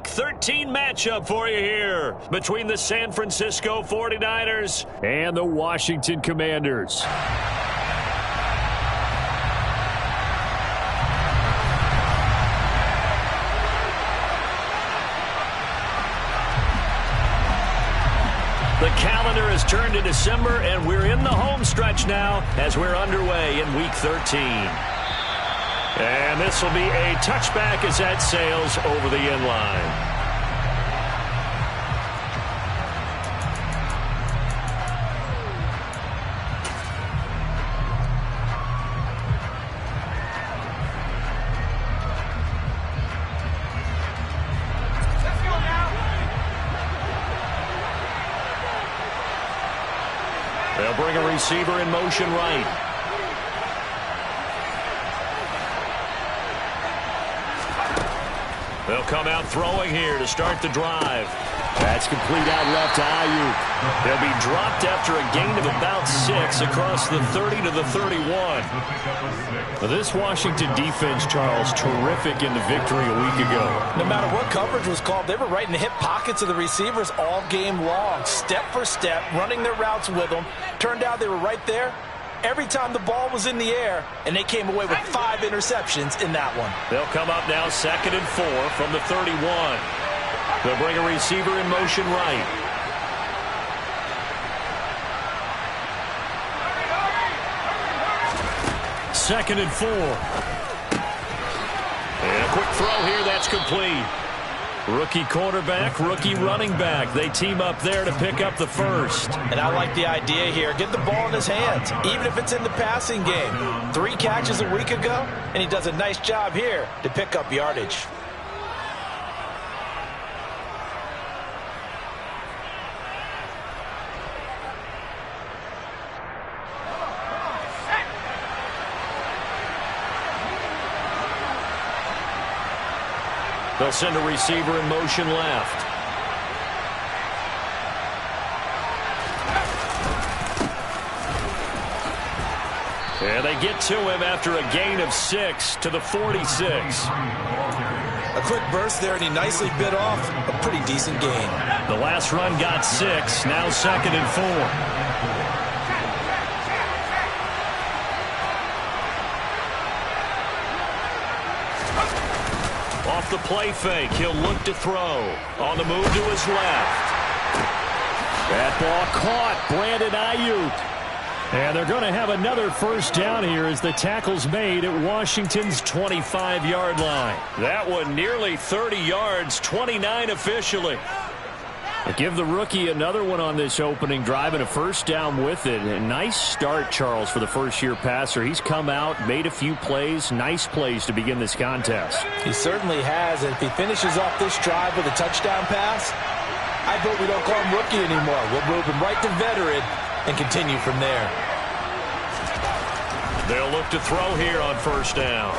Week 13 matchup for you here between the San Francisco 49ers and the Washington Commanders. The calendar has turned to December, and we're in the home stretch now as we're underway in Week 13. And this will be a touchback as that sails over the end line. They'll bring a receiver in motion right. They'll come out throwing here to start the drive. That's complete out left to Ayuk. They'll be dropped after a gain of about 6 across the 30 to the 31. Well, this Washington defense, Charles, terrific in the victory a week ago. No matter what coverage was called, they were right in the hip pockets of the receivers all game long. Step for step, running their routes with them. Turned out they were right there every time the ball was in the air, and they came away with 5 interceptions in that one. They'll come up now 2nd and 4 from the 31. They'll bring a receiver in motion right. Second and 4. And a quick throw here, that's complete. Rookie quarterback, rookie running back. They team up there to pick up the first. And I like the idea here. Get the ball in his hands, even if it's in the passing game. 3 catches a week ago, and he does a nice job here to pick up yardage. They'll send a receiver in motion left. And they get to him after a gain of 6 to the 46. A quick burst there, and he nicely bit off a pretty decent gain. The last run got 6, now 2nd and 4. Off the play fake, he'll look to throw. On the move to his left. That ball caught, Brandon Ayuk. And they're going to have another first down here as the tackle's made at Washington's 25-yard line. That one nearly 30 yards, 29 officially. Give the rookie another one on this opening drive and a first down with it. A nice start, Charles, for the first-year passer. He's come out, made a few plays, nice plays to begin this contest. He certainly has, and if he finishes off this drive with a touchdown pass, I vote we don't call him rookie anymore. We'll move him right to veteran and continue from there. They'll look to throw here on first down.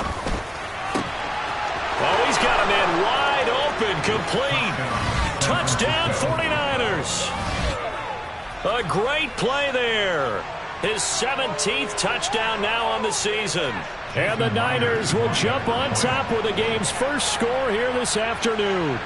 Oh, he's got a man wide open, complete. Touchdown 49ers. A great play there. His 17th touchdown now on the season. And the Niners will jump on top with the game's first score here this afternoon.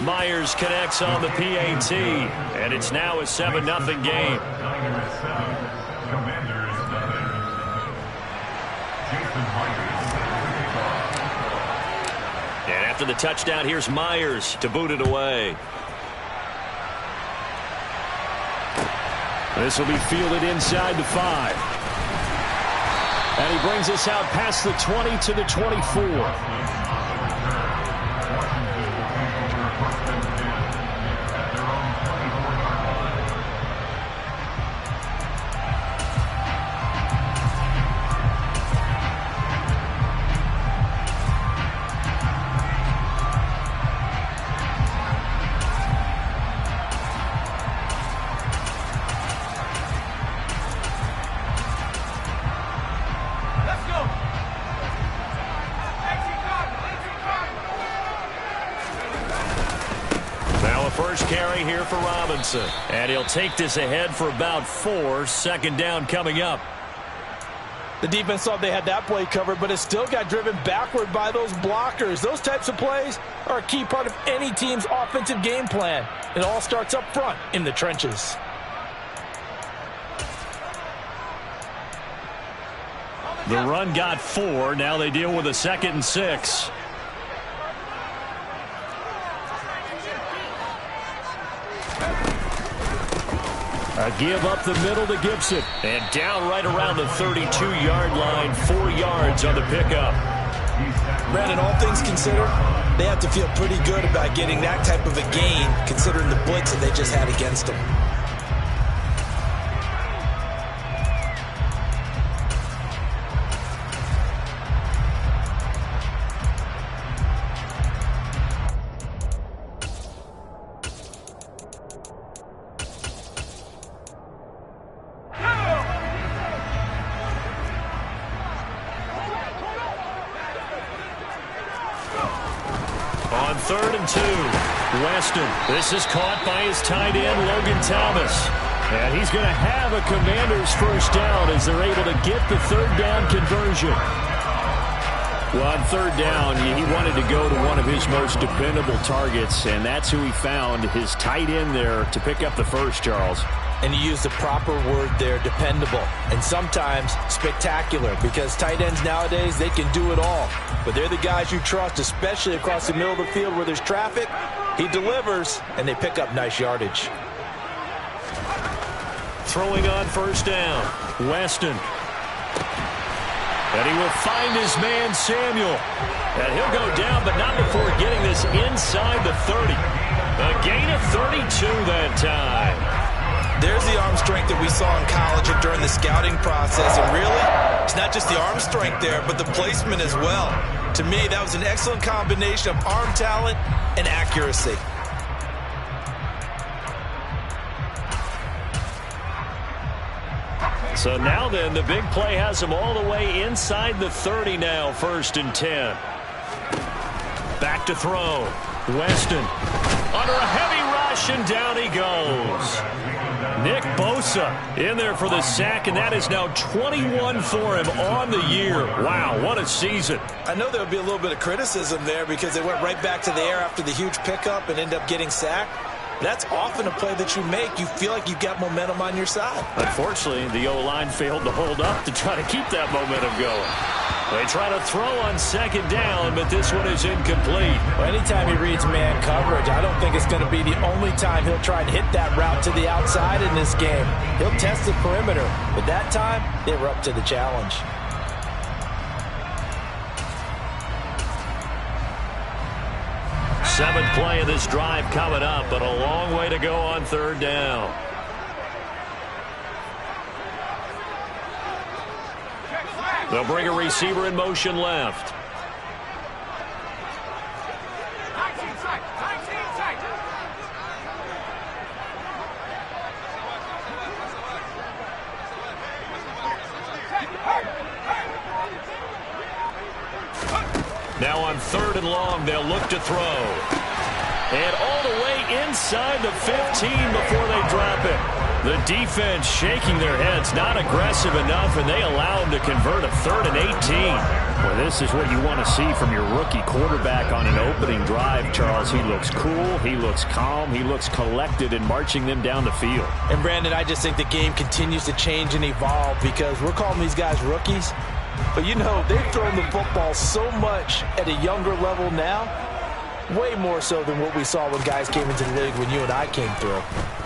Myers connects on the PAT, and it's now a 7-0 game. And after the touchdown, here's Myers to boot it away. This will be fielded inside the 5. And he brings us out past the 20 to the 24. first carry here for Robinson. And he'll take this ahead for about 4. Second down coming up. The defense thought they had that play covered, but it still got driven backward by those blockers. Those types of plays are a key part of any team's offensive game plan. It all starts up front in the trenches. The run got 4. Now they deal with a 2nd and 6. A give up the middle to Gibson. And down right around the 32-yard line. 4 yards on the pickup. Brandon, all things considered, they have to feel pretty good about getting that type of a gain, considering the blitz that they just had against them. On 3rd and 2, Weston. This is caught by his tight end, Logan Thomas. And he's going to have a Commanders first down as they're able to get the 3rd down conversion. Well, on 3rd down, he wanted to go to one of his most dependable targets, and that's who he found, his tight end there, to pick up the first, Charles. And you use the proper word there, dependable, and sometimes spectacular, because tight ends nowadays, they can do it all. But they're the guys you trust, especially across the middle of the field where there's traffic. He delivers, and they pick up nice yardage. Throwing on first down, Weston. And he will find his man, Samuel. And he'll go down, but not before getting this inside the 30. A gain of 32 that time. There's the arm strength that we saw in college and during the scouting process. And really, it's not just the arm strength there, but the placement as well. To me, that was an excellent combination of arm talent and accuracy. So now then, the big play has him all the way inside the 30 now, 1st and 10. Back to throw. Weston under a heavy rush, and down he goes. Nick Bosa in there for the sack, and that is now 21 for him on the year. Wow, what a season. I know there would be a little bit of criticism there because they went right back to the air after the huge pickup and ended up getting sacked. That's often a play that you make. You feel like you've got momentum on your side. Unfortunately, the O-line failed to hold up to try to keep that momentum going. They try to throw on 2nd down, but this one is incomplete. Well, anytime he reads man coverage, I don't think it's going to be the only time he'll try and hit that route to the outside in this game. He'll test the perimeter, but that time, they were up to the challenge. Seventh play of this drive coming up, but a long way to go on 3rd down. They'll bring a receiver in motion left. Now on 3rd and long, they'll look to throw. And all the way inside the 15 before they drop it. The defense shaking their heads, not aggressive enough, and they allow them to convert a 3rd and 18. Well, this is what you want to see from your rookie quarterback on an opening drive, Charles. He looks cool, he looks calm, he looks collected in marching them down the field. And, Brandon, I just think the game continues to change and evolve because we're calling these guys rookies. But, you know, they've thrown the football so much at a younger level now, way more so than what we saw when guys came into the league when you and I came through.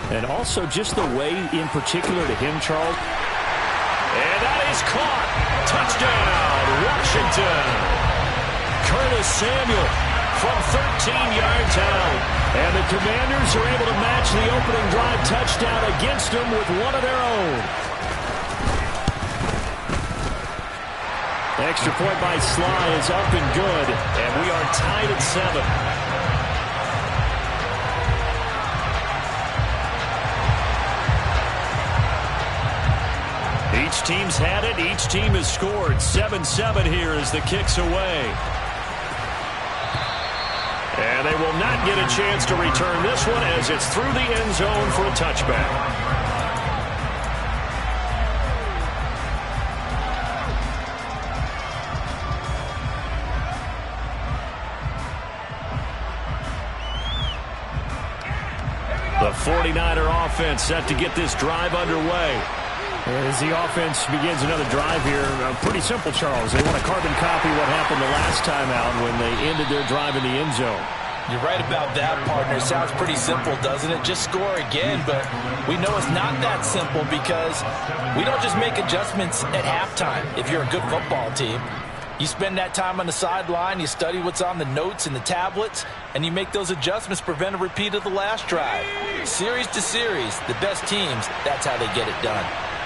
And also just the way in particular to him, Charles. And that is caught. Touchdown, Washington. Curtis Samuel from 13 yards out. And the Commanders are able to match the opening drive touchdown against them with one of their own. Extra point by Sly is up and good. And we are tied at 7. Each team's had it. Each team has scored. 7-7 here as the kick's away. And And they will not get a chance to return this one as it's through the end zone for a touchback. The 49er offense set to get this drive underway. As the offense begins another drive here, pretty simple, Charles. They want to carbon copy what happened the last time out when they ended their drive in the end zone. You're right about that, partner. Sounds pretty simple, doesn't it? Just score again, but we know it's not that simple because we don't just make adjustments at halftime if you're a good football team. You spend that time on the sideline, you study what's on the notes and the tablets, and you make those adjustments to prevent a repeat of the last drive. Series to series, the best teams, that's how they get it done.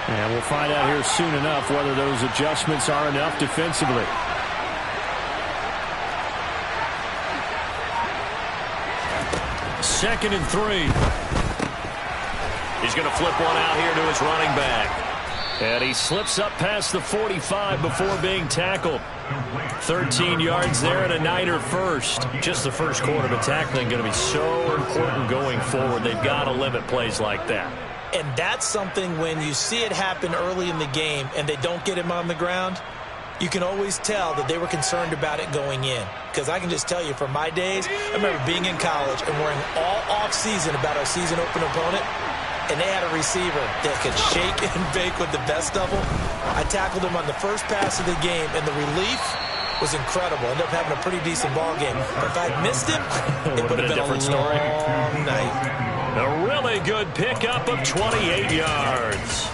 And we'll find out here soon enough whether those adjustments are enough defensively. Second and 3. He's going to flip one out here to his running back. And he slips up past the 45 before being tackled. 13 yards there and a Niner first. Just the first quarter, but tackling going to be so important going forward. They've got to limit plays like that. And that's something when you see it happen early in the game and they don't get him on the ground, you can always tell that they were concerned about it going in. Because I can just tell you from my days, I remember being in college and worrying all off-season about our season open opponent. And they had a receiver that could shake and bake with the best of them. I tackled him on the first pass of the game, and the relief was incredible. Ended up having a pretty decent ball game. But if I'd missed him, it would have been a different story. Long night. A really good pickup of 28 yards.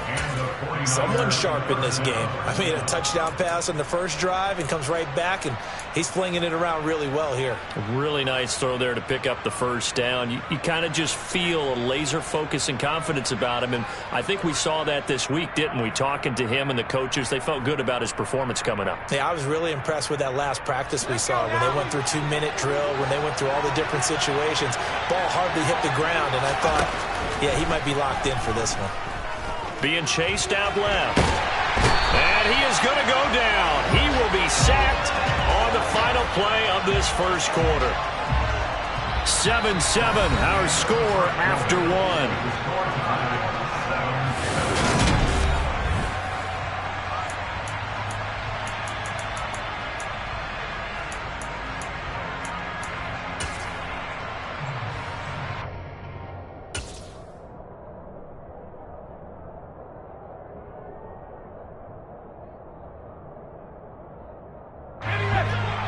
Someone sharp in this game. I mean, a touchdown pass on the first drive and comes right back, and he's flinging it around really well here. A really nice throw there to pick up the first down. You kind of just feel a laser focus and confidence about him, and I think we saw that this week, didn't we? Talking to him and the coaches, they felt good about his performance coming up. Yeah, I was really impressed with that last practice we saw when they went through 2-minute drill, when they went through all the different situations. Ball hardly hit the ground, and I thought, yeah, he might be locked in for this one. Being chased out left. And he is going to go down. He will be sacked on the final play of this first quarter. 7-7, our score after one.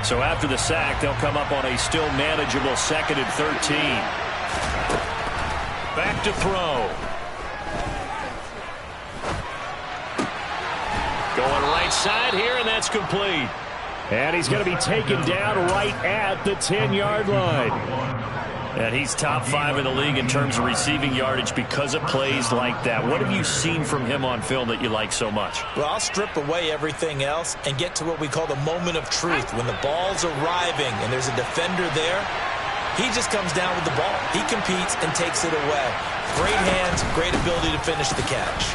So after the sack, they'll come up on a still manageable 2nd and 13. Back to throw. Going right side here, and that's complete. And he's going to be taken down right at the 10-yard line. And he's top 5 in the league in terms of receiving yardage because of plays like that. What have you seen from him on film that you like so much? Well, I'll strip away everything else and get to what we call the moment of truth. When the ball's arriving and there's a defender there, he just comes down with the ball. He competes and takes it away. Great hands, great ability to finish the catch.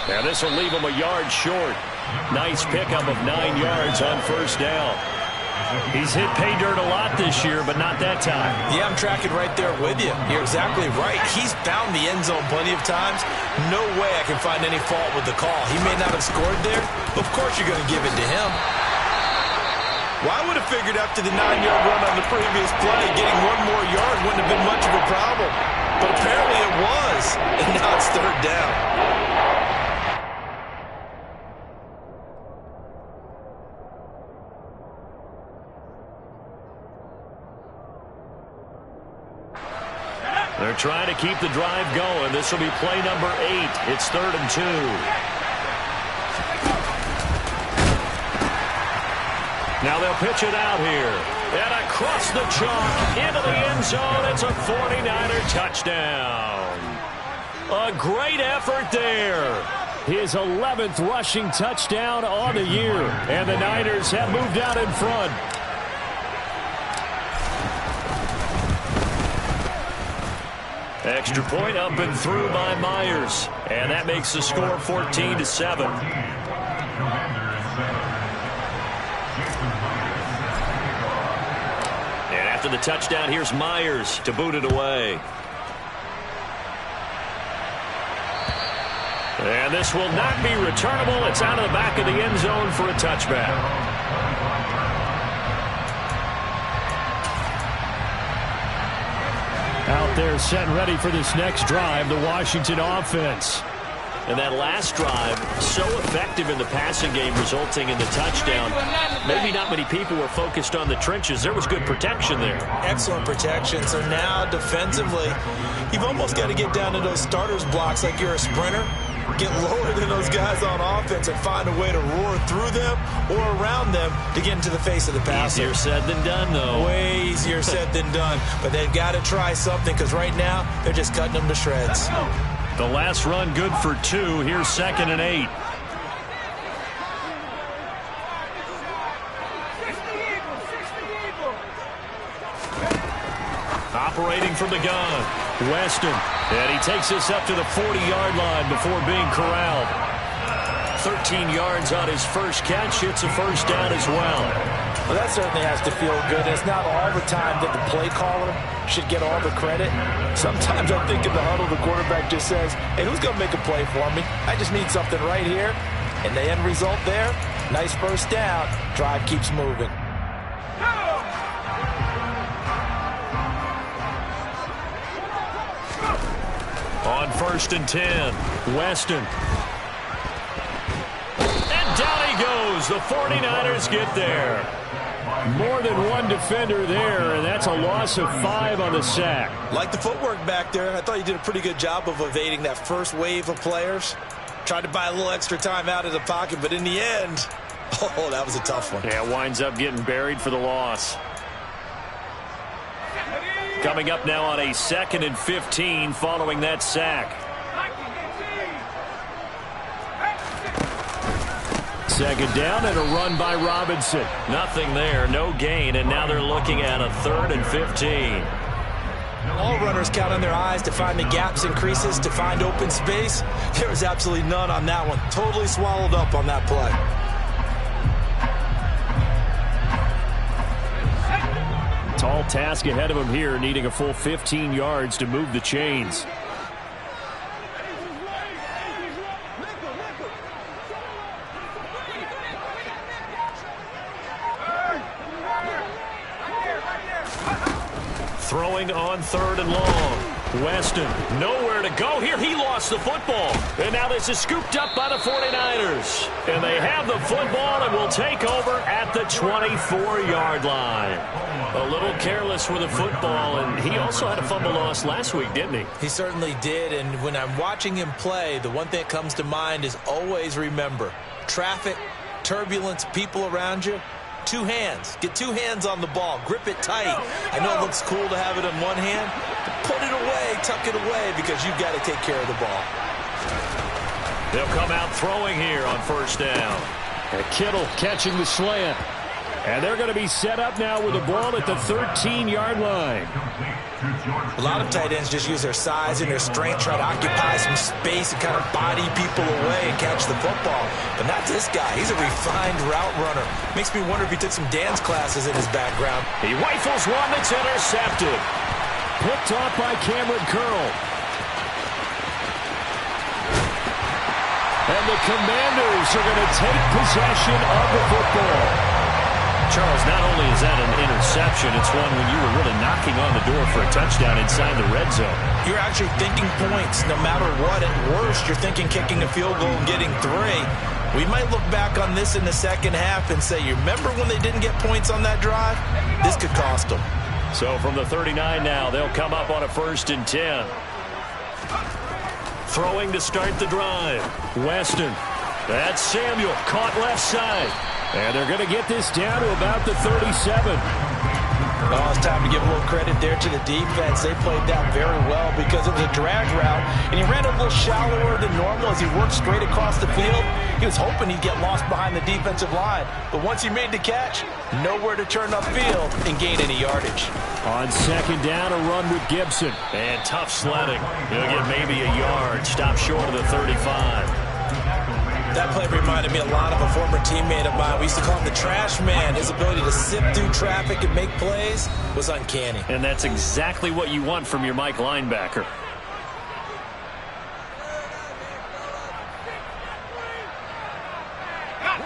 Now this will leave him a yard short. Nice pickup of 9 yards on first down. He's hit pay dirt a lot this year, but not that time. Yeah, I'm tracking right there with you. You're exactly right. He's found the end zone plenty of times. No way I can find any fault with the call. He may not have scored there, but of course you're going to give it to him. Well, I would have figured after the 9-yard run on the previous play, getting one more yard wouldn't have been much of a problem. But apparently it was, and now it's 3rd down. They're trying to keep the drive going. This will be play number 8. It's 3rd and 2. Now they'll pitch it out here. And across the chalk into the end zone. It's a 49er touchdown. A great effort there. His 11th rushing touchdown on the year. And the Niners have moved out in front. Extra point up and through by Myers. And that makes the score 14-7. after the touchdown. Here's Myers to boot it away. And this will not be returnable. It's out of the back of the end zone for a touchback. Out there set and ready for this next drive, the Washington offense. And that last drive, so effective in the passing game, resulting in the touchdown. Maybe not many people were focused on the trenches. There was good protection there. Excellent protection. So now defensively, you've almost got to get down to those starters blocks like you're a sprinter. Get lower than those guys on offense and find a way to roar through them or around them to get into the face of the passer. Easier said than done, though. Way easier said than done. But they've got to try something because right now they're just cutting them to shreds. The last run good for 2. Here's 2nd and 8. Operating from the gun, Weston. And he takes this up to the 40-yard line before being corralled. 13 yards on his first catch. It's a first down as well. Well, that certainly has to feel good. It's not all the time that the play caller should get all the credit. Sometimes I think in the huddle, the quarterback just says, hey, who's going to make a play for me? I just need something right here. And the end result there, nice first down. Drive keeps moving. On 1st and 10, Weston. And down he goes. The 49ers get there. More than one defender there, and that's a loss of 5 on the sack. Like the footwork back there, I thought he did a pretty good job of evading that first wave of players. Tried to buy a little extra time out of the pocket, but in the end, oh, that was a tough one. Yeah, winds up getting buried for the loss. Coming up now on a 2nd and 15 following that sack. 2nd down and a run by Robinson. Nothing there, no gain, and now they're looking at a 3rd and 15. All runners count on their eyes to find the gaps and creases, to find open space. There was absolutely none on that one. Totally swallowed up on that play. Tall task ahead of him here, needing a full 15 yards to move the chains. Throwing on 3rd and long. Weston, nowhere to go here. He lost the football. And now this is scooped up by the 49ers. And they have the football and will take over at the 24-yard line. A little careless with the football, and he also had a fumble loss last week, didn't he? He certainly did, and when I'm watching him play, the one thing that comes to mind is always remember, traffic, turbulence, people around you, 2 hands. Get 2 hands on the ball. Grip it tight. I know it looks cool to have it in one hand, but put it away, tuck it away, because you've got to take care of the ball. They'll come out throwing here on 1st down. And Kittle catching the slant. And they're going to be set up now with the ball at the 13-yard line. A lot of tight ends just use their size and their strength, try to occupy some space and kind of body people away and catch the football. But not this guy. He's a refined route runner. Makes me wonder if he took some dance classes in his background. He rifles one that's intercepted. Picked off by Cameron Curl. And the Commanders are going to take possession of the football. Charles, not only is that an interception, it's one when you were really knocking on the door for a touchdown inside the red zone. You're actually thinking points no matter what. At worst, you're thinking kicking a field goal and getting 3. We might look back on this in the second half and say, you remember when they didn't get points on that drive? This could cost them. So from the 39 now, they'll come up on a 1st and 10. Throwing to start the drive. Weston. That's Samuel. Caught left side. And they're going to get this down to about the 37. Oh, it's time to give a little credit there to the defense. They played that very well because it was a drag route, and he ran a little shallower than normal as he worked straight across the field. He was hoping he'd get lost behind the defensive line, but once he made the catch, nowhere to turn upfield and gain any yardage. On 2nd down, a run with Gibson. And tough sledding. He'll get maybe a yard. Stop short of the 35. That play reminded me a lot of a former teammate of mine. We used to call him the trash man. His ability to sift through traffic and make plays was uncanny. And that's exactly what you want from your Mike linebacker.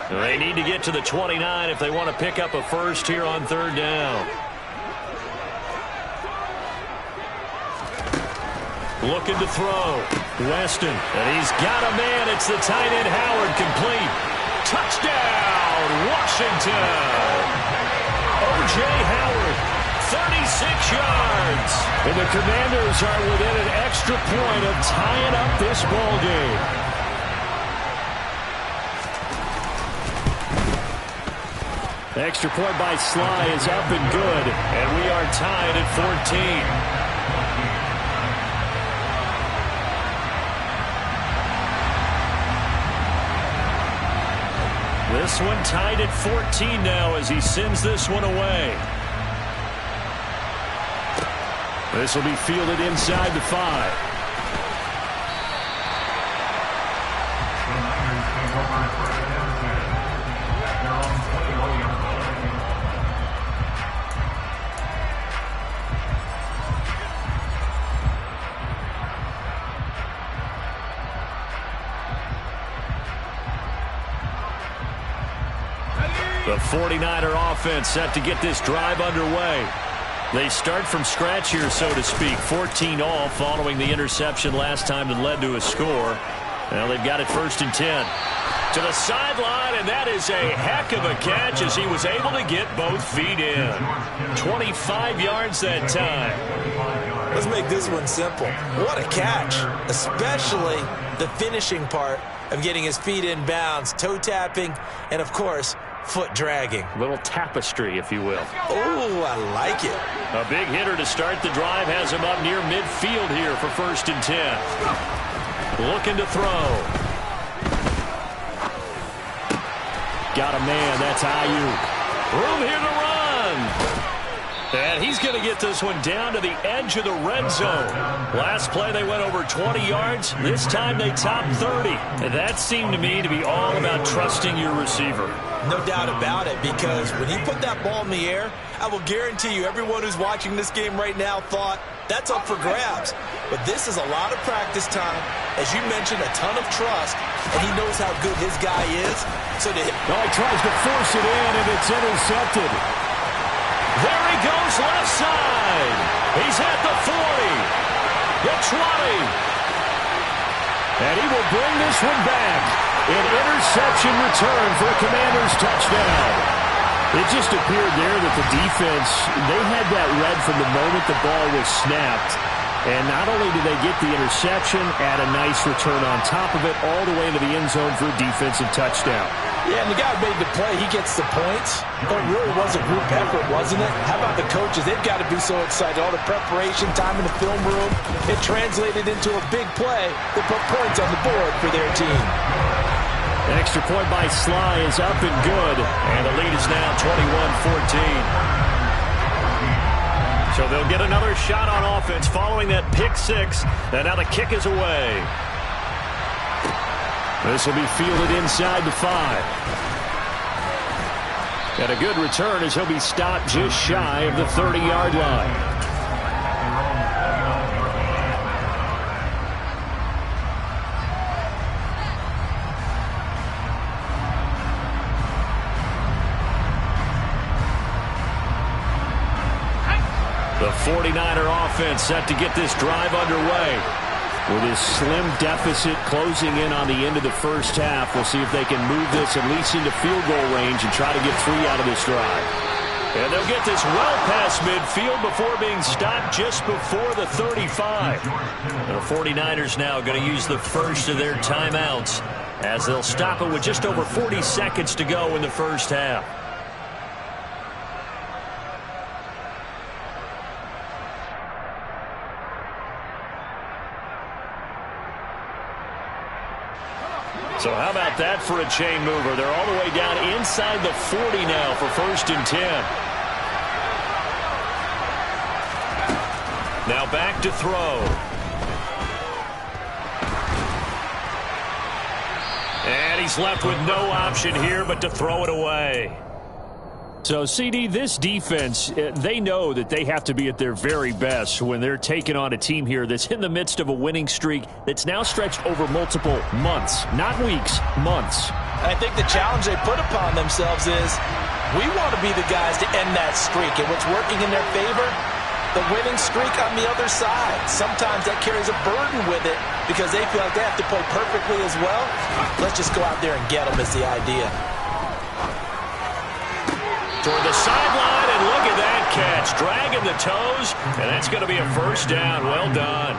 They need to get to the 29 if they want to pick up a first here on third down. Looking to throw. Weston. And he's got a man. It's the tight end Howard, complete. Touchdown, Washington. O.J. Howard, 36 yards. And the Commanders are within an extra point of tying up this ball game. Extra point by Sly is up and good. And we are tied at 14. This one tied at 14 now as he sends this one away. This will be fielded inside the 5. The 49er offense set to get this drive underway. They start from scratch here, so to speak. 14 all following the interception last time that led to a score. Now they've got it 1st and 10. To the sideline, and that is a heck of a catch as he was able to get both feet in. 25 yards that time. Let's make this one simple. What a catch, especially the finishing part of getting his feet in bounds, toe tapping, and of course, foot dragging. Little tapestry, if you will. Oh, I like it. A big hitter to start the drive has him up near midfield here for 1st and 10. Looking to throw. Got a man. That's Ayuk. Room here to run. And he's going to get this one down to the edge of the red zone. Last play, they went over 20 yards. This time, they topped 30. And that seemed to me to be all about trusting your receiver. No doubt about it, because when he put that ball in the air, I will guarantee you everyone who's watching this game right now thought, that's up for grabs. But this is a lot of practice time. As you mentioned, a ton of trust, and he knows how good his guy is. So to hit. Oh, he tries to force it in, and it's intercepted. There he goes, left side. He's at the 40, the 20. And he will bring this one back. An interception return for a Commanders touchdown. It just appeared there that the defense, they had that read from the moment the ball was snapped. And not only did they get the interception, add a nice return on top of it, all the way into the end zone for a defensive touchdown. Yeah, and the guy made the play. He gets the points. But it really was a group effort, wasn't it? How about the coaches? They've got to be so excited. All the preparation, time in the film room, it translated into a big play that put points on the board for their team. An extra point by Sly is up and good. And the lead is now 21-14. So they'll get another shot on offense following that pick 6. And now the kick is away. This will be fielded inside the 5. And a good return as he'll be stopped just shy of the 30-yard line. The 49er offense set to get this drive underway. With his slim deficit closing in on the end of the first half, we'll see if they can move this at least into field goal range and try to get 3 out of this drive. And they'll get this well past midfield before being stopped just before the 35. The 49ers now going to use the first of their timeouts as they'll stop it with just over 40 seconds to go in the first half. So how about that for a chain mover? They're all the way down inside the 40 now for 1st and 10. Now back to throw. And he's left with no option here but to throw it away. So, CD, this defense, they know that they have to be at their very best when they're taking on a team here that's in the midst of a winning streak that's now stretched over multiple months, not weeks, months. I think the challenge they put upon themselves is we want to be the guys to end that streak. And what's working in their favor? The winning streak on the other side. Sometimes that carries a burden with it because they feel like they have to play perfectly as well. Let's just go out there and get them is the idea. Toward the sideline, and look at that catch. Dragging the toes, and that's going to be a first down. Well done.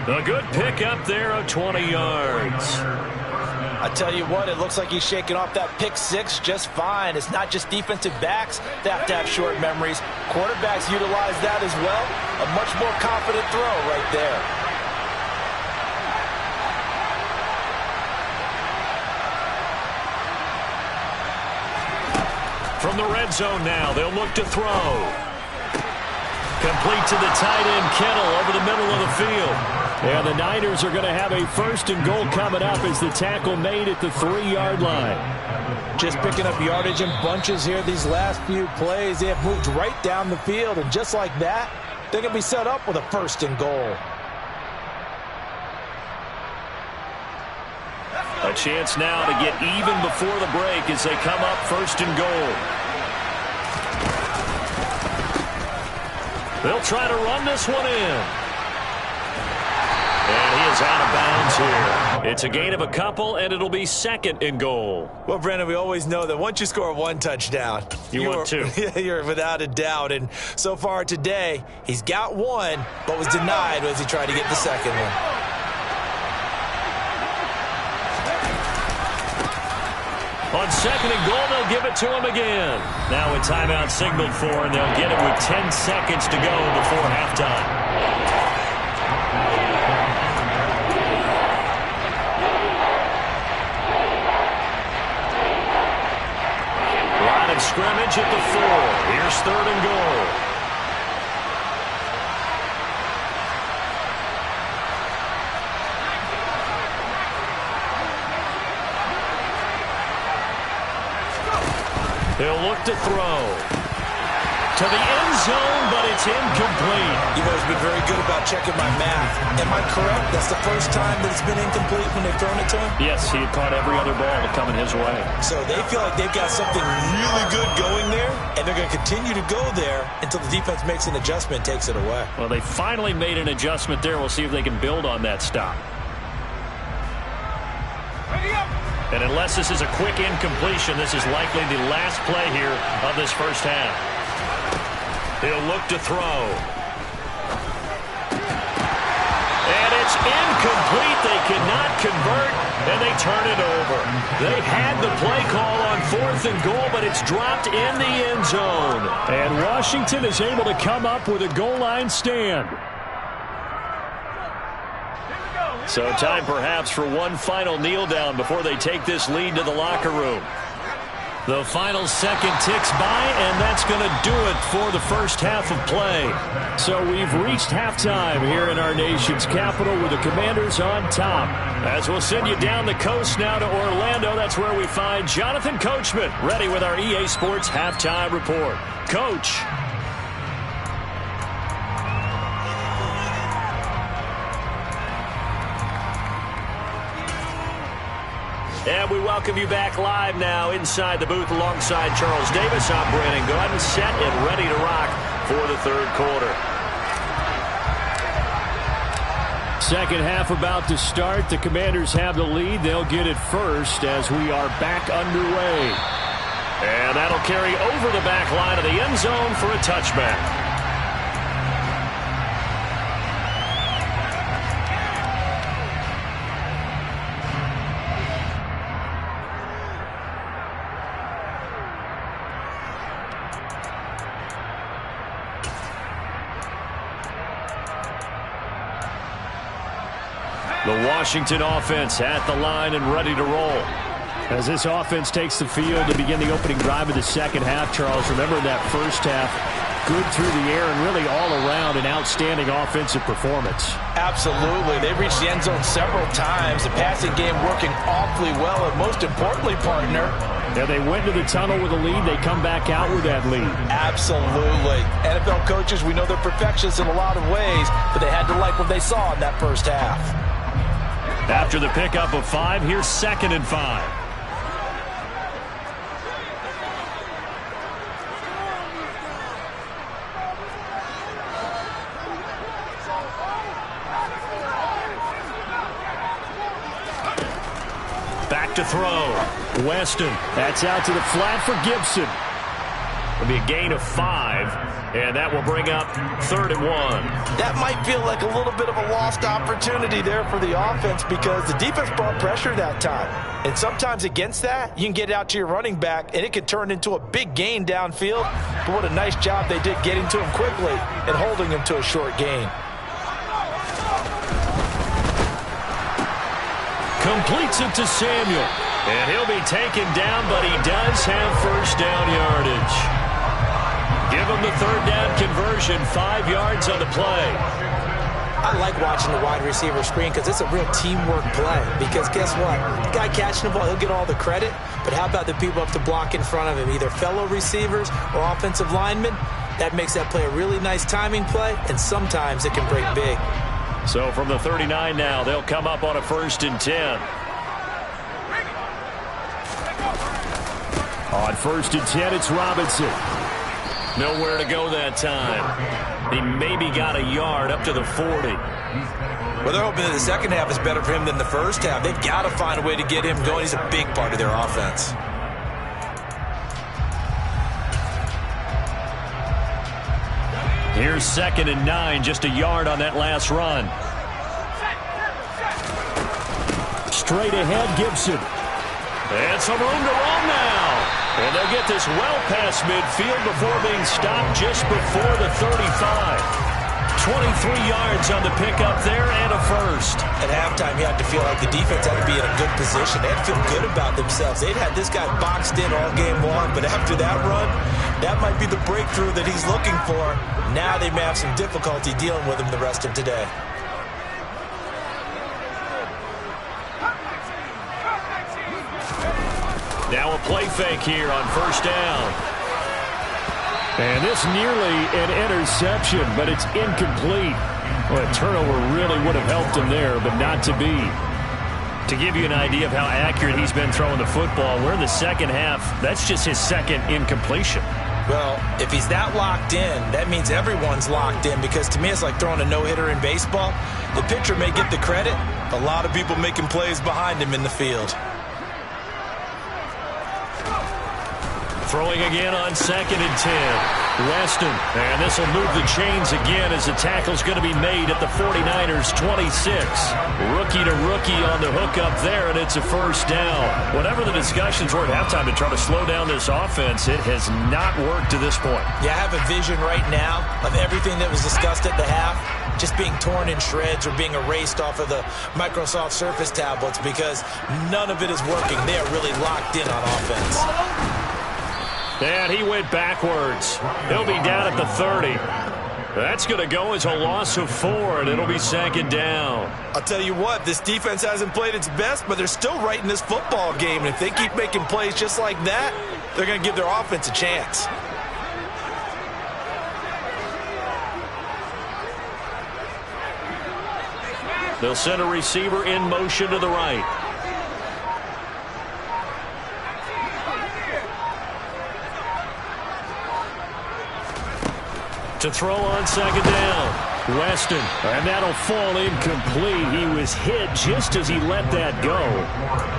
A good pick up there of 20 yards. I tell you what, it looks like he's shaking off that pick six just fine. It's not just defensive backs that have to have short memories. Quarterbacks utilize that as well. A much more confident throw right there. From the red zone now, they'll look to throw. Complete to the tight end, Kittle, over the middle of the field. And the Niners are going to have a first and goal coming up as the tackle made at the 3-yard line. Just picking up yardage in bunches here these last few plays. They have moved right down the field, and just like that, they're going to be set up with a first and goal. A chance now to get even before the break as they come up first and goal. They'll try to run this one in. And he is out of bounds here. It's a gain of a couple, and it'll be second and goal. Well, Brandon, we always know that once you score one touchdown, you want two. You're without a doubt. And so far today, he's got one, but was denied as he tried to get the second one. On second and goal, they'll give it to him again. Now a timeout signaled for, and they'll get it with 10 seconds to go before halftime. Line of scrimmage at the 4. Here's third and goal. He'll look to throw. To the end zone, but it's incomplete. You've always been very good about checking my math. Am I correct? That's the first time that it's been incomplete when they've thrown it to him? Yes, he had caught every other ball coming his way. So they feel like they've got something really good going there, and they're going to continue to go there until the defense makes an adjustment and takes it away. Well, they finally made an adjustment there. We'll see if they can build on that stop. And unless this is a quick incompletion, this is likely the last play here of this first half. He'll look to throw. And it's incomplete. They cannot convert, and they turn it over. They had the play call on fourth and goal, but it's dropped in the end zone. And Washington is able to come up with a goal line stand. So time perhaps for one final kneel down before they take this lead to the locker room. The final second ticks by, and that's going to do it for the first half of play. So we've reached halftime here in our nation's capital with the Commanders on top. As we'll send you down the coast now to Orlando, that's where we find Jonathan Coachman ready with our EA Sports Halftime Report. Coach. And we welcome you back live now inside the booth alongside Charles Davis. I'm Brandon Gaudin, set and ready to rock for the third quarter. Second half about to start. The Commanders have the lead. They'll get it first as we are back underway. And that'll carry over the back line of the end zone for a touchback. The Washington offense at the line and ready to roll. As this offense takes the field to begin the opening drive of the second half, Charles, remember in that first half, good through the air and really all around an outstanding offensive performance. Absolutely. They reached the end zone several times. The passing game working awfully well, and most importantly, partner, yeah, they went to the tunnel with a lead. They come back out with that lead. Absolutely. NFL coaches, we know they're perfectionists in a lot of ways, but they had to like what they saw in that first half. After the pickup of 5, here's 2nd and 5. Back to throw. Weston. That's out to the flat for Gibson. It'll be a gain of 5, and that will bring up 3rd and 1. That might feel like a little bit of a lost opportunity there for the offense because the defense brought pressure that time. And sometimes against that, you can get it out to your running back, and it could turn into a big gain downfield. But what a nice job they did getting to him quickly and holding him to a short gain. Completes it to Samuel. And he'll be taken down, but he does have first down yardage. Give him the 3rd down conversion, 5 yards on the play. I like watching the wide receiver screen because it's a real teamwork play. Because guess what? The guy catching the ball, he'll get all the credit. But how about the people up to block in front of him, either fellow receivers or offensive linemen? That makes that play a really nice timing play, and sometimes it can break big. So from the 39 now, they'll come up on a 1st and 10. On 1st and 10, it's Robinson. Nowhere to go that time. He maybe got a yard up to the 40. Well, they're hoping that the second half is better for him than the first half. They've got to find a way to get him going. He's a big part of their offense. Here's 2nd and 9, just a yard on that last run. Straight ahead, Gibson. And some room to run now. And they'll get this well past midfield before being stopped just before the 35. 23 yards on the pickup there and a first. At halftime, you had to feel like the defense had to be in a good position. They had to feel good about themselves. They'd had this guy boxed in all game long, but after that run, that might be the breakthrough that he's looking for. Now they may have some difficulty dealing with him the rest of today. Now a play fake here on 1st down. And this nearly an interception, but it's incomplete. Well, a turnover really would have helped him there, but not to be. To give you an idea of how accurate he's been throwing the football, we're in the second half. That's just his 2nd incompletion. Well, if he's that locked in, that means everyone's locked in, because to me it's like throwing a no-hitter in baseball. The pitcher may get the credit. A lot of people making plays behind him in the field. Throwing again on 2nd and 10. Weston. And this will move the chains again as the tackle's going to be made at the 49ers 26. Rookie to rookie on the hook up there, and it's a first down. Whatever the discussions were at halftime to try to slow down this offense, it has not worked to this point. Yeah, I have a vision right now of everything that was discussed at the half just being torn in shreds or being erased off of the Microsoft Surface tablets, because none of it is working. They are really locked in on offense. And he went backwards. He'll be down at the 30. That's going to go as a loss of 4, and it'll be 2nd down. I'll tell you what, this defense hasn't played its best, but they're still right in this football game. And if they keep making plays just like that, they're going to give their offense a chance. They'll send a receiver in motion to the right. To throw on 2nd down. Weston. And that'll fall incomplete. He was hit just as he let that go.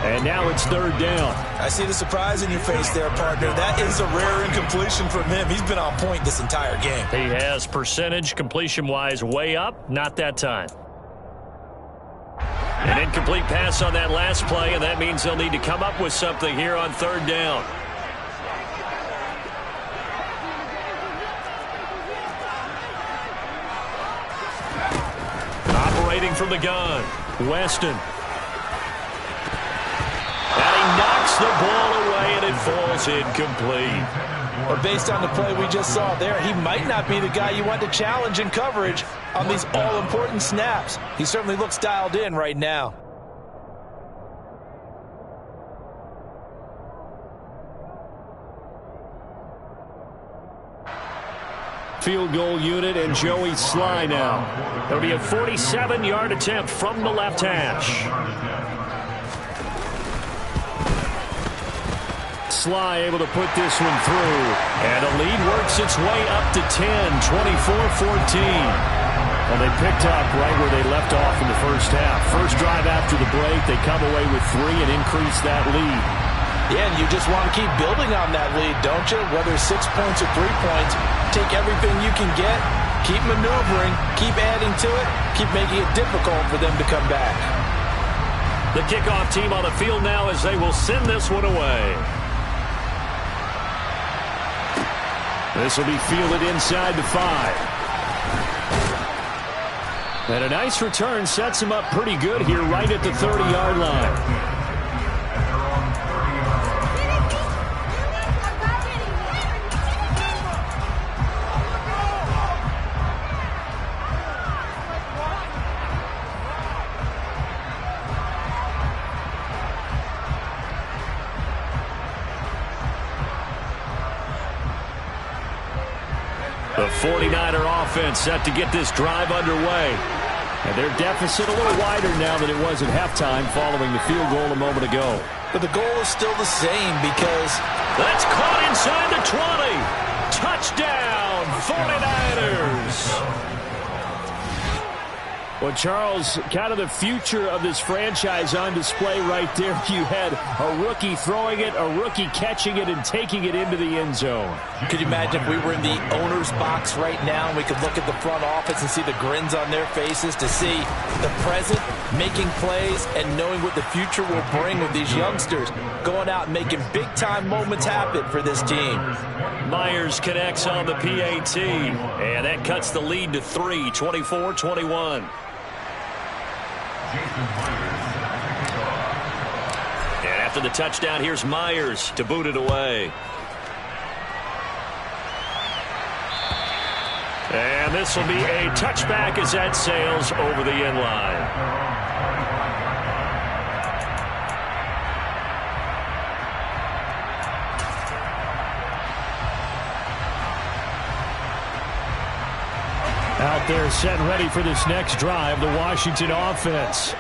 And now it's 3rd down. I see the surprise in your face there, partner. That is a rare incompletion from him. He's been on point this entire game. He has percentage completion-wise way up. Not that time. An incomplete pass on that last play, and that means they'll need to come up with something here on 3rd down. Operating from the gun, Weston. And he knocks the ball away, and it falls incomplete. But based on the play we just saw there, he might not be the guy you want to challenge in coverage on these all-important snaps. He certainly looks dialed in right now. Field goal unit and Joey Slye now. It'll be a 47-yard attempt from the left hash. Slye able to put this one through. And the lead works its way up to 10, 24-14. Well, they picked up right where they left off in the first half. First drive after the break, they come away with 3 and increase that lead. Yeah, and you just want to keep building on that lead, don't you? Whether it's 6 points or 3 points, take everything you can get, keep maneuvering, keep adding to it, keep making it difficult for them to come back. The kickoff team on the field now as they will send this one away. This will be fielded inside the 5. And a nice return sets him up pretty good here right at the 30-yard line. The 49er offense set to get this drive underway. And their deficit a little wider now than it was at halftime following the field goal a moment ago. But the goal is still the same because that's caught inside the 20. Touchdown, 49ers. Well, Charles, kind of the future of this franchise on display right there. You had a rookie throwing it, a rookie catching it, and taking it into the end zone. Could you imagine if we were in the owner's box right now and we could look at the front office and see the grins on their faces to see the present making plays and knowing what the future will bring with these youngsters going out and making big-time moments happen for this team. Myers connects on the PAT, and that cuts the lead to 3, 24-21. And after the touchdown, here's Myers to boot it away. And this will be a touchback as that sails over the end line. Out there set and ready for this next drive, the Washington offense.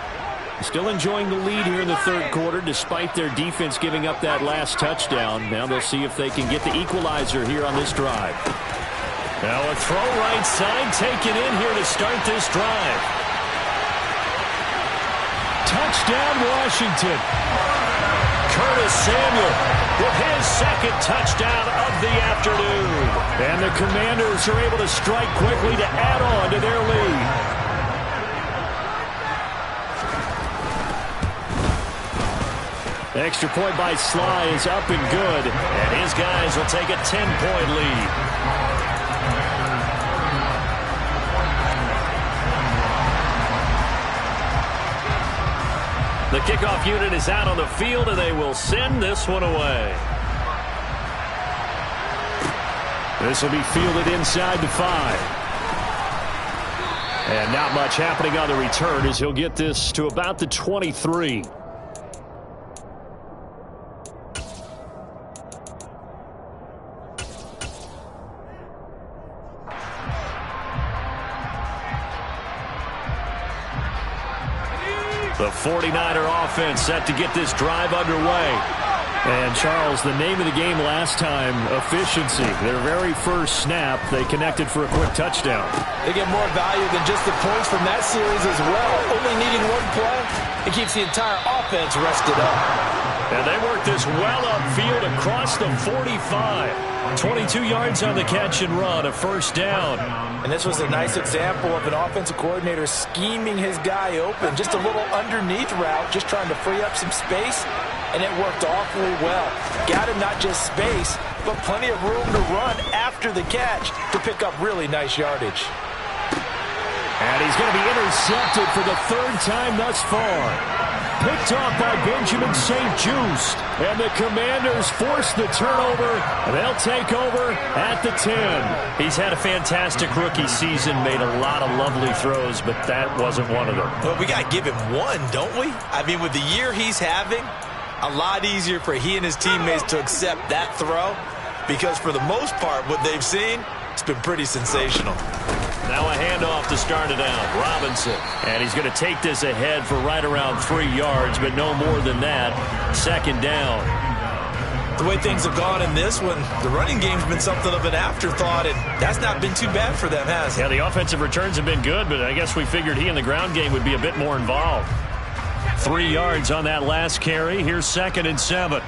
Still enjoying the lead here in the third quarter despite their defense giving up that last touchdown. Now they'll see if they can get the equalizer here on this drive. Now a throw right side taken in here to start this drive. Touchdown Washington. Curtis Samuel with his second touchdown of the afternoon. And the Commanders are able to strike quickly to add on to their lead. Extra point by Slye is up and good. And his guys will take a 10-point lead. The kickoff unit is out on the field, and they will send this one away. This will be fielded inside the 5. And not much happening on the return as he'll get this to about the 23. The 49er offense set to get this drive underway. And, Charles, the name of the game last time, efficiency. Their very first snap, they connected for a quick touchdown. They get more value than just the points from that series as well. Only needing one play, it keeps the entire offense rested up. And they work this well upfield across the 45. 22 yards on the catch and run, a first down. And this was a nice example of an offensive coordinator scheming his guy open. Just a little underneath route, just trying to free up some space, and it worked awfully well. Got him not just space, but plenty of room to run after the catch to pick up really nice yardage. And he's going to be intercepted for the third time thus far. picked off by Benjamin St-Juste. And the Commanders force the turnover. They'll take over at the 10. He's had a fantastic rookie season, made a lot of lovely throws, but that wasn't one of them. Well, we got to give him one, don't we? I mean, with the year he's having, a lot easier for he and his teammates to accept that throw, because for the most part, what they've seen, it's been pretty sensational. Now a handoff to start it out. Robinson. And he's going to take this ahead for right around 3 yards, but no more than that. Second down. The way things have gone in this one, the running game's been something of an afterthought, and that's not been too bad for them, has it? Yeah, the offensive returns have been good, but I guess we figured he in the ground game would be a bit more involved. 3 yards on that last carry. Here's 2nd and 7.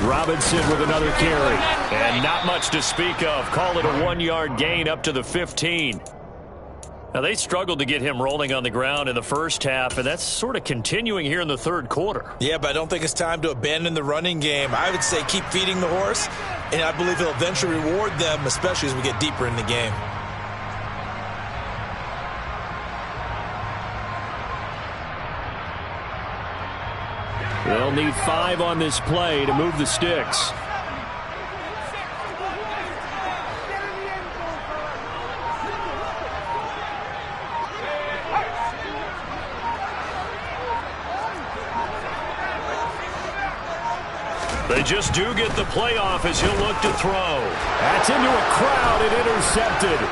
Robinson with another carry. And not much to speak of. Call it a 1-yard gain up to the 15. Now, they struggled to get him rolling on the ground in the first half, and that's sort of continuing here in the third quarter. Yeah, but I don't think it's time to abandon the running game. I would say keep feeding the horse, and I believe he'll eventually reward them, especially as we get deeper in the game. They'll need 5 on this play to move the sticks. They just do get the playoff as he'll look to throw. That's into a crowd and intercepted.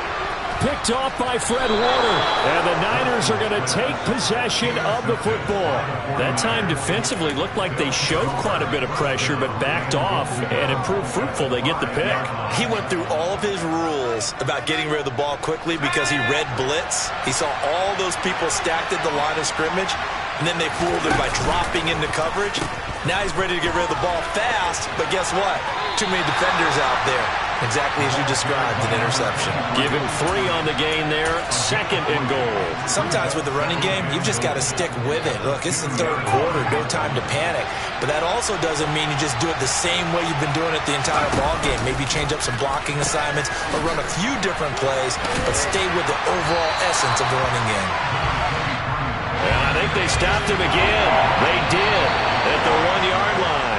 Picked off by Fred Warner. And the Niners are going to take possession of the football. That time defensively looked like they showed quite a bit of pressure but backed off and improved fruitful. They get the pick. He went through all of his rules about getting rid of the ball quickly because he read blitz. He saw all those people stacked at the line of scrimmage, and then they fooled him by dropping into coverage. Now he's ready to get rid of the ball fast, but guess what? Too many defenders out there. Exactly as you described, an interception. Give him 3 on the gain there, 2nd and goal. Sometimes with the running game, you've just got to stick with it. Look, it's the third quarter, no time to panic. But that also doesn't mean you just do it the same way you've been doing it the entire ball game. Maybe change up some blocking assignments or run a few different plays, but stay with the overall essence of the running game. And I think they stopped him again. They did at the 1-yard line.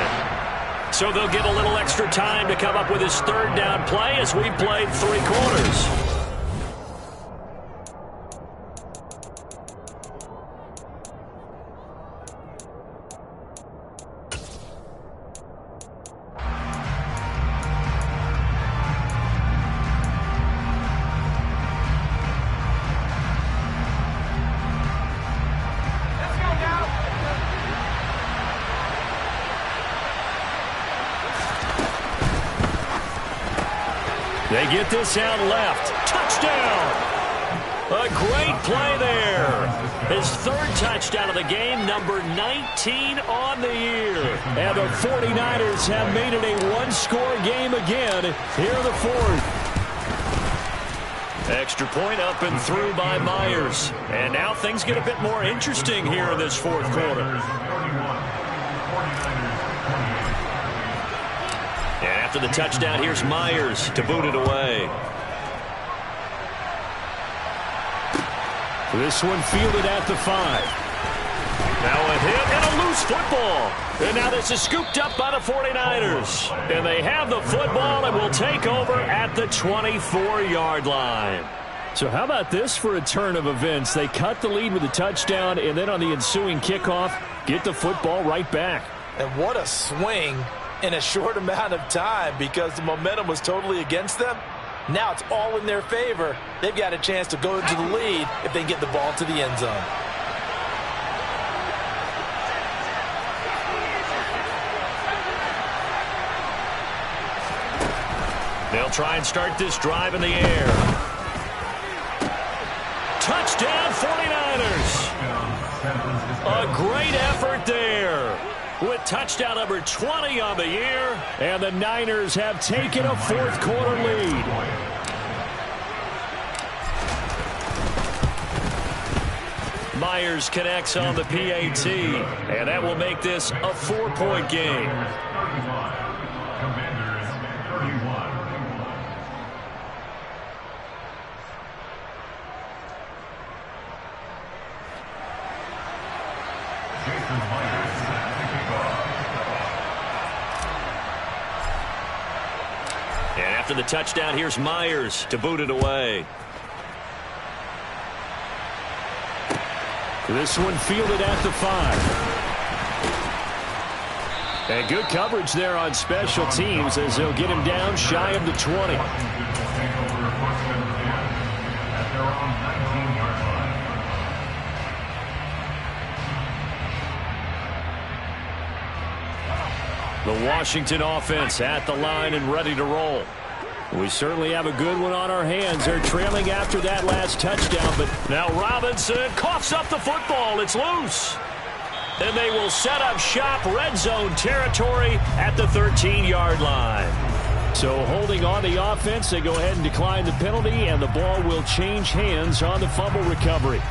So they'll get a little extra time to come up with his third down play as we've played 3 quarters. They get this out left. Touchdown! A great play there. His 3rd touchdown of the game, number 19 on the year. And the 49ers have made it a 1-score game again here in the 4th. Extra point up and through by Myers. And now things get a bit more interesting here in this 4th quarter. And after the touchdown, here's Myers to boot it away. This one fielded at the 5. Now a hit and a loose football. And now this is scooped up by the 49ers. And they have the football and will take over at the 24-yard line. So how about this for a turn of events? They cut the lead with a touchdown, and then on the ensuing kickoff, get the football right back. And what a swing in a short amount of time, because the momentum was totally against them. Now it's all in their favor. They've got a chance to go into the lead if they get the ball to the end zone. They'll try and start this drive in the air. Touchdown 49ers. A great effort there, with touchdown number 20 on the year. And the Niners have taken a 4th quarter lead. Myers connects on the PAT, and that will make this a 4-point game. And after the touchdown, here's Myers to boot it away. This one fielded at the 5. And good coverage there on special teams as they'll get him down shy of the 20. The Washington offense at the line and ready to roll. We certainly have a good one on our hands. They're trailing after that last touchdown, but now Robinson coughs up the football. It's loose. And they will set up shop, red zone territory at the 13-yard line. So holding on the offense, they go ahead and decline the penalty, and the ball will change hands on the fumble recovery.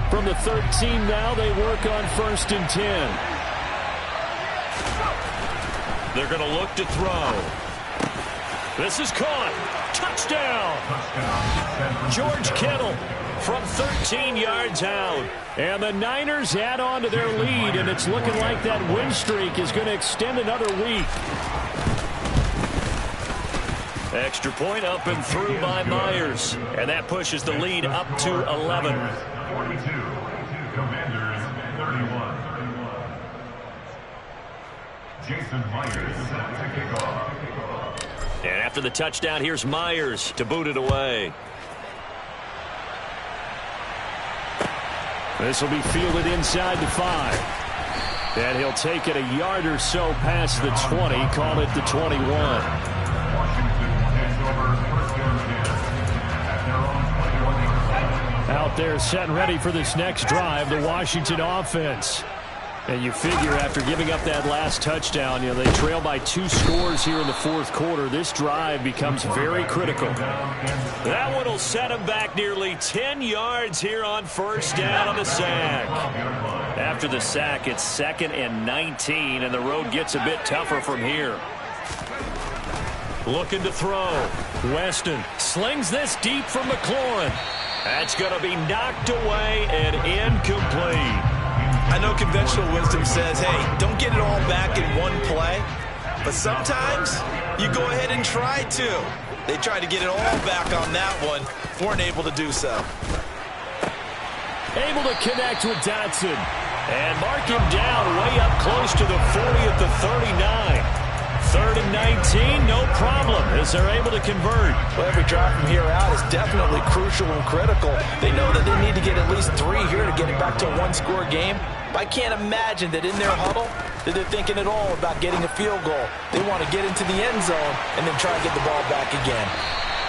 From the 13 now, they work on 1st and 10. They're going to look to throw. This is caught. Touchdown. George Kittle from 13 yards out. And the Niners add on to their lead, and it's looking like that win streak is going to extend another week. Extra point up and through by Myers. And that pushes the lead up to 11. 42, Commanders 31. Jason Myers to kick off. And after the touchdown, here's Myers to boot it away. This will be fielded inside the 5. And he'll take it a yard or so past the 20, call it the 21. Washington takes over 1st and 10 at their own 21. Out there set and ready for this next drive, the Washington offense. And you figure after giving up that last touchdown, they trail by 2 scores here in the 4th quarter. This drive becomes very critical. That one will set him back nearly 10 yards here on 1st down on the sack. After the sack, it's 2nd and 19, and the road gets a bit tougher from here. Looking to throw. Weston slings this deep from McLaurin. That's going to be knocked away and incomplete. I know conventional wisdom says, hey, don't get it all back in one play. But sometimes you go ahead and try to. They tried to get it all back on that one. Weren't able to do so. Able to connect with Dotson. And mark him down way up close to the 40 at the 39. 3rd and 19, no problem, as they're able to convert. Well, every drive from here out is definitely crucial and critical. They know that they need to get at least 3 here to get it back to a 1-score game. But I can't imagine that in their huddle that they're thinking at all about getting a field goal. They want to get into the end zone and then try to get the ball back again.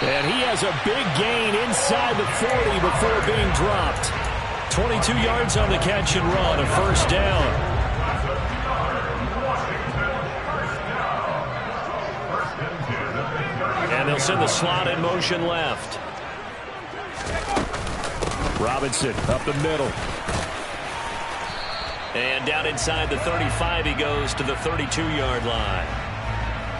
And he has a big gain inside the 40 before being dropped. 22 yards on the catch and run, a 1st down. And they'll send the slot in motion left. Robinson up the middle. And down inside the 35, he goes to the 32-yard line.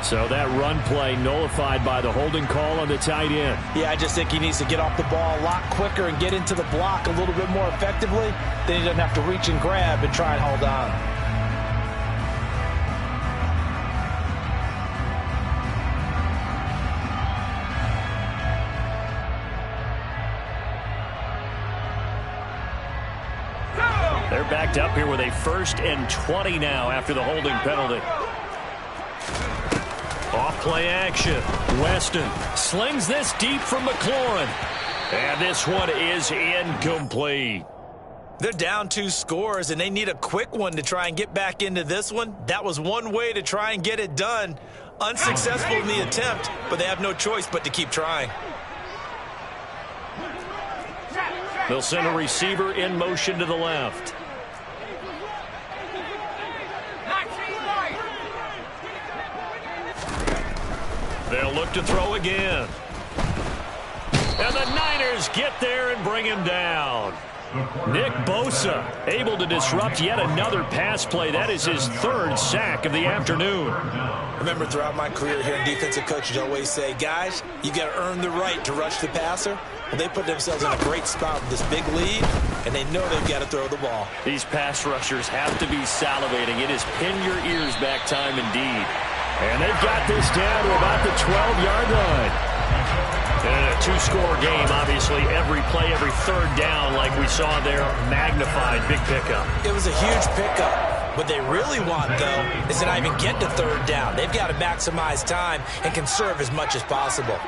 So that run play nullified by the holding call on the tight end. Yeah, I just think he needs to get off the ball a lot quicker and get into the block a little bit more effectively. Then he doesn't have to reach and grab and try and hold on. They're backed up here with a 1st and 20 now after the holding penalty. Off-play action. Weston slings this deep from McLaurin. And this one is incomplete. They're down 2 scores, and they need a quick one to try and get back into this one. That was one way to try and get it done. Unsuccessful in the attempt, but they have no choice but to keep trying. They'll send a receiver in motion to the left. They'll look to throw again. And the Niners get there and bring him down. Nick Bosa able to disrupt yet another pass play. That is his third sack of the afternoon. I remember throughout my career here in defensive coaches always say, guys, you got to earn the right to rush the passer. Well, they put themselves in a great spot with this big lead, and they know they've got to throw the ball. These pass rushers have to be salivating. It is pin your ears back time indeed. And they've got this down to about the 12-yard line. And in a two-score game, obviously, every play, every third down, like we saw there, magnified. Big pickup. It was a huge pickup. What they really want, though, is to not even get to third down. They've got to maximize time and conserve as much as possible.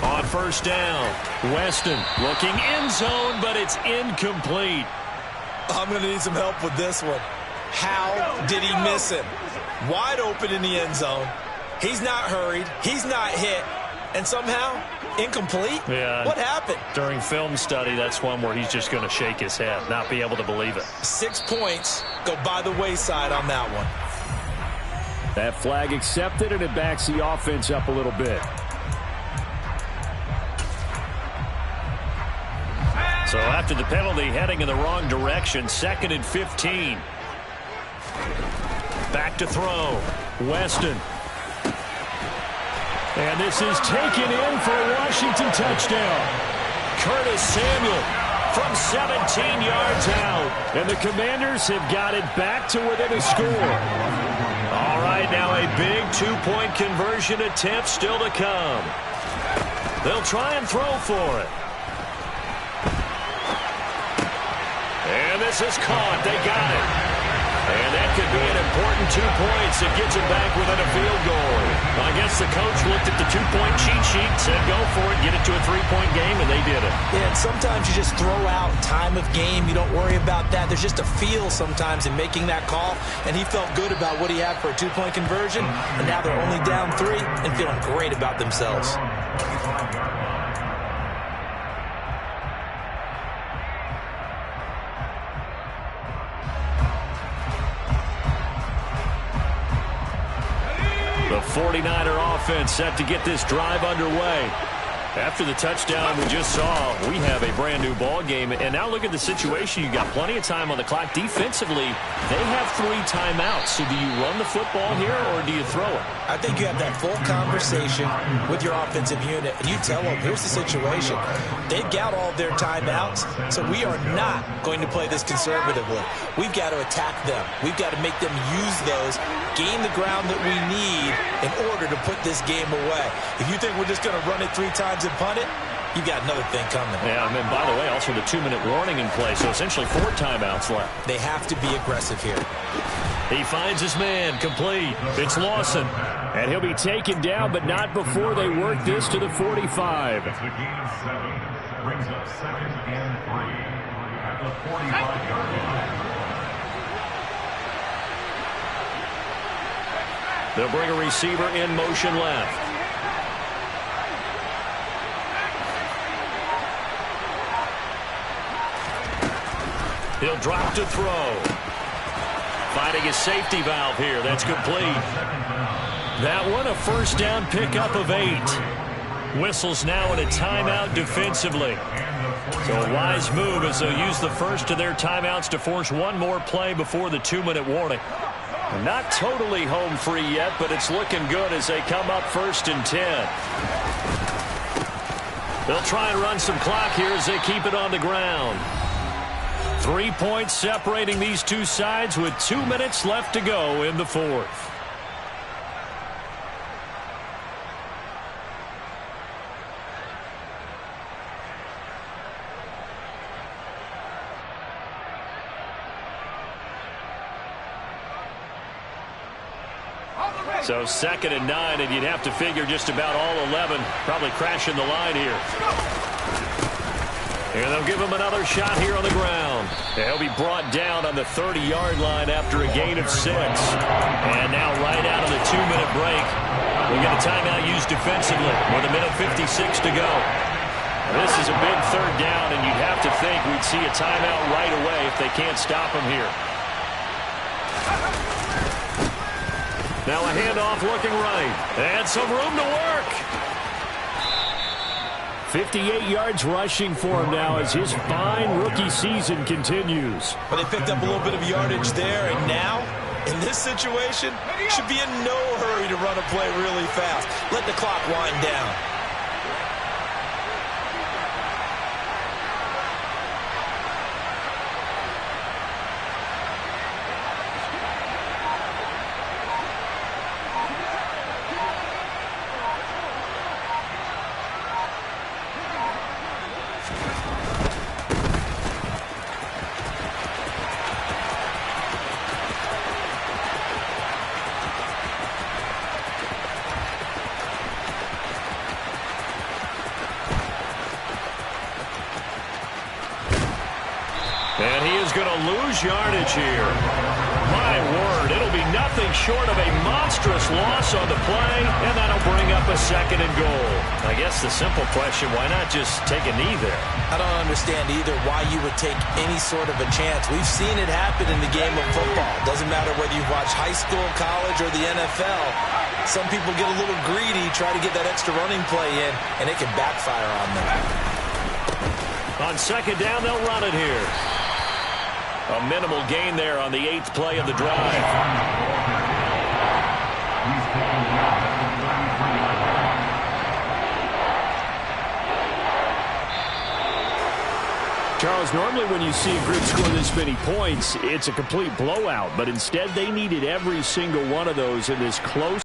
On first down, Weston looking end zone, but it's incomplete. I'm going to need some help with this one. How did he miss him? Wide open in the end zone. He's not hurried. He's not hit. And somehow, incomplete? Yeah. What happened? During film study, that's one where he's just going to shake his head, not be able to believe it. 6 points go by the wayside on that one. That flag accepted, and it backs the offense up a little bit. So after the penalty, heading in the wrong direction, 2nd and 15. Back to throw. Weston. And this is taken in for a Washington touchdown. Curtis Samuel from 17 yards out. And the Commanders have got it back to within a score. All right, now a big two-point conversion attempt still to come. They'll try and throw for it. And this is caught. They got it. And that could be an important 2 points. It gets them back within a field goal. I guess the coach looked at the two-point cheat sheet, said go for it, get it to a three-point game, and they did it. Yeah, and sometimes you just throw out time of game. You don't worry about that. There's just a feel sometimes in making that call, and he felt good about what he had for a two-point conversion, and now they're only down 3 and feeling great about themselves. The 49er offense set to get this drive underway. After the touchdown we just saw, we have a brand-new ball game. And now look at the situation. You've got plenty of time on the clock. Defensively, they have 3 timeouts. So do you run the football here or do you throw it? I think you have that full conversation with your offensive unit, and you tell them, here's the situation. They've got all their timeouts, so we are not going to play this conservatively. We've got to attack them. We've got to make them use those, gain the ground that we need in order to put this game away. If you think we're just going to run it 3 times and punt it, you've got another thing coming. Yeah, and then, by the way, also the 2-minute warning in play, so essentially 4 timeouts left. They have to be aggressive here. He finds his man, complete. It's Lawson. And he'll be taken down, but not before they work this to the 45. It's a gain of 7. Brings up 2nd and 3 at the 45-yard line. They'll bring a receiver in motion left. He'll drop to throw. Finding his safety valve here. That's complete. That one, a first down pickup of 8. Whistles now in a timeout defensively. So a wise move as they'll use the first of their timeouts to force one more play before the 2-minute warning. Not totally home free yet, but it's looking good as they come up 1st and 10. They'll try and run some clock here as they keep it on the ground. 3 points separating these two sides with 2 minutes left to go in the 4th. So 2nd and 9, and you'd have to figure just about all 11 probably crashing the line here. And they'll give him another shot here on the ground. He'll be brought down on the 30-yard line after a gain of 6. And now right out of the 2-minute break, we get a timeout used defensively with 1:56 to go. This is a big 3rd down, and you'd have to think we'd see a timeout right away if they can't stop him here. Now a handoff looking right. And some room to work. 58 yards rushing for him now as his fine rookie season continues. But they picked up a little bit of yardage there, and now, in this situation, should be in no hurry to run a play really fast. Let the clock wind down. And he is going to lose yardage here. My word, it'll be nothing short of a monstrous loss on the play, and that'll bring up a 2nd and goal. I guess the simple question, why not just take a knee there? I don't understand either why you would take any sort of a chance. We've seen it happen in the game of football. Doesn't matter whether you watch high school, college, or the NFL. Some people get a little greedy, try to get that extra running play in, and it can backfire on them. On 2nd down, they'll run it here. A minimal gain there on the 8th play of the drive. Charles, normally when you see a group score this many points, it's a complete blowout. But instead, they needed every single one of those in this close